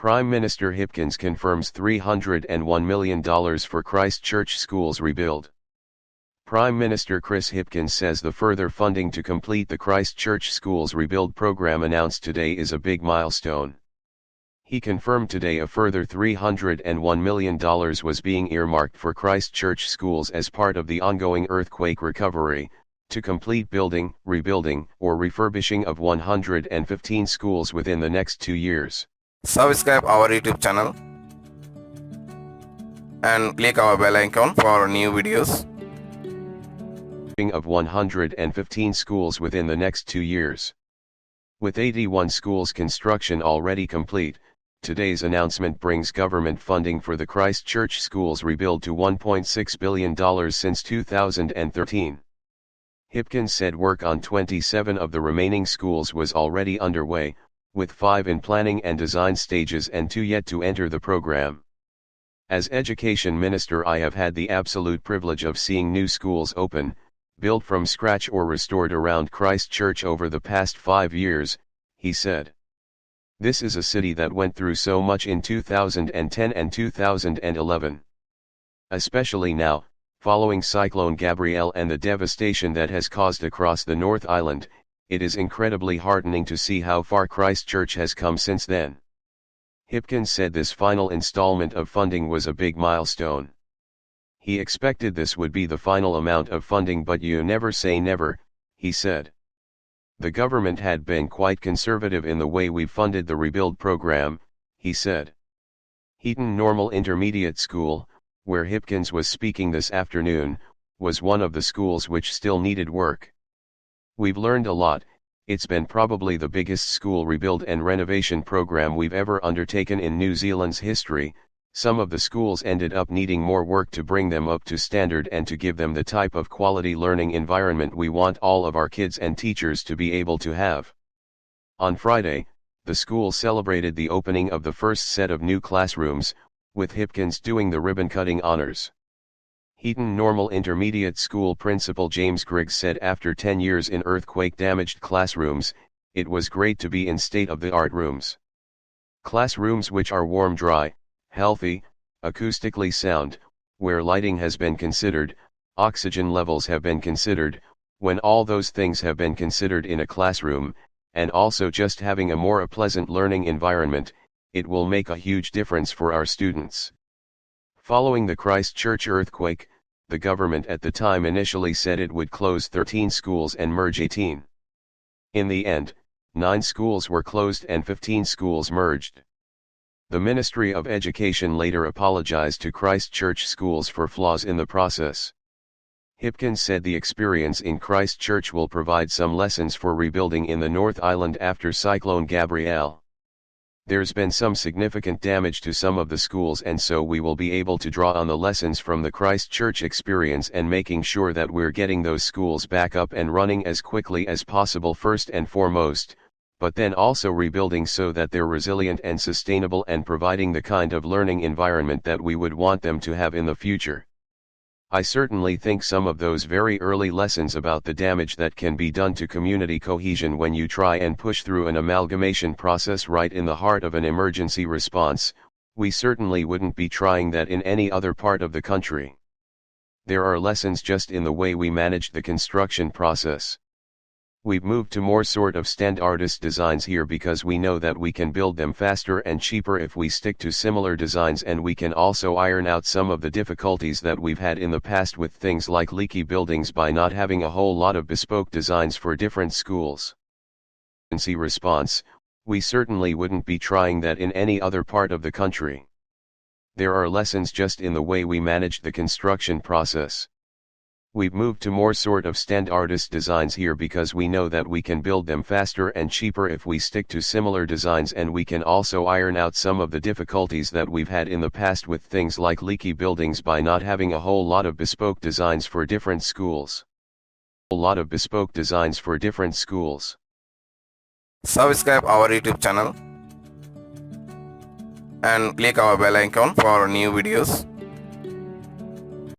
Prime Minister Hipkins confirms $301 million for Christchurch schools rebuild. Prime Minister Chris Hipkins says the further funding to complete the Christchurch schools rebuild program announced today is a big milestone. He confirmed today a further $301 million was being earmarked for Christchurch schools as part of the ongoing earthquake recovery, to complete building, rebuilding, or refurbishing of 115 schools within the next 2 years. Subscribe our YouTube channel and click our bell icon for new videos. Of 115 schools within the next 2 years. With 81 schools construction already complete, today's announcement brings government funding for the Christchurch schools rebuild to $1.6 billion since 2013. Hipkins said work on 27 of the remaining schools was already underway, with 5 in planning and design stages and 2 yet to enter the program. As Education Minister, I have had the absolute privilege of seeing new schools open, built from scratch or restored around Christchurch over the past 5 years, he said. This is a city that went through so much in 2010 and 2011. Especially now, following Cyclone Gabrielle and the devastation that has caused across the North Island, it is incredibly heartening to see how far Christchurch has come since then. Hipkins said this final installment of funding was a big milestone. He expected this would be the final amount of funding, but you never say never, he said. The government had been quite conservative in the way we funded the rebuild program, he said. Heaton Normal Intermediate School, where Hipkins was speaking this afternoon, was one of the schools which still needed work. We've learned a lot. It's been probably the biggest school rebuild and renovation program we've ever undertaken in New Zealand's history. Some of the schools ended up needing more work to bring them up to standard and to give them the type of quality learning environment we want all of our kids and teachers to be able to have. On Friday, the school celebrated the opening of the first set of new classrooms, with Hipkins doing the ribbon-cutting honors. Heaton Normal Intermediate School Principal James Griggs said after 10 years in earthquake-damaged classrooms, it was great to be in state-of-the-art rooms. Classrooms which are warm, dry, healthy, acoustically sound, where lighting has been considered, oxygen levels have been considered, when all those things have been considered in a classroom, and also just having a more pleasant learning environment, it will make a huge difference for our students. Following the Christchurch earthquake, the government at the time initially said it would close 13 schools and merge 18. In the end, 9 schools were closed and 15 schools merged. The Ministry of Education later apologized to Christchurch schools for flaws in the process. Hipkins said the experience in Christchurch will provide some lessons for rebuilding in the North Island after Cyclone Gabrielle. There's been some significant damage to some of the schools, and so we will be able to draw on the lessons from the Christchurch experience and making sure that we're getting those schools back up and running as quickly as possible first and foremost, but then also rebuilding so that they're resilient and sustainable and providing the kind of learning environment that we would want them to have in the future. I certainly think some of those very early lessons about the damage that can be done to community cohesion when you try and push through an amalgamation process right in the heart of an emergency response, we certainly wouldn't be trying that in any other part of the country. There are lessons just in the way we managed the construction process. We've moved to more sort of standardist designs here because we know that we can build them faster and cheaper if we stick to similar designs, and we can also iron out some of the difficulties that we've had in the past with things like leaky buildings by not having a whole lot of bespoke designs for different schools. Emergency response, we certainly wouldn't be trying that in any other part of the country. There are lessons just in the way we managed the construction process. We've moved to more sort of standardist designs here because we know that we can build them faster and cheaper if we stick to similar designs, and we can also iron out some of the difficulties that we've had in the past with things like leaky buildings by not having a whole lot of bespoke designs for different schools. Subscribe our YouTube channel and click our bell icon for new videos.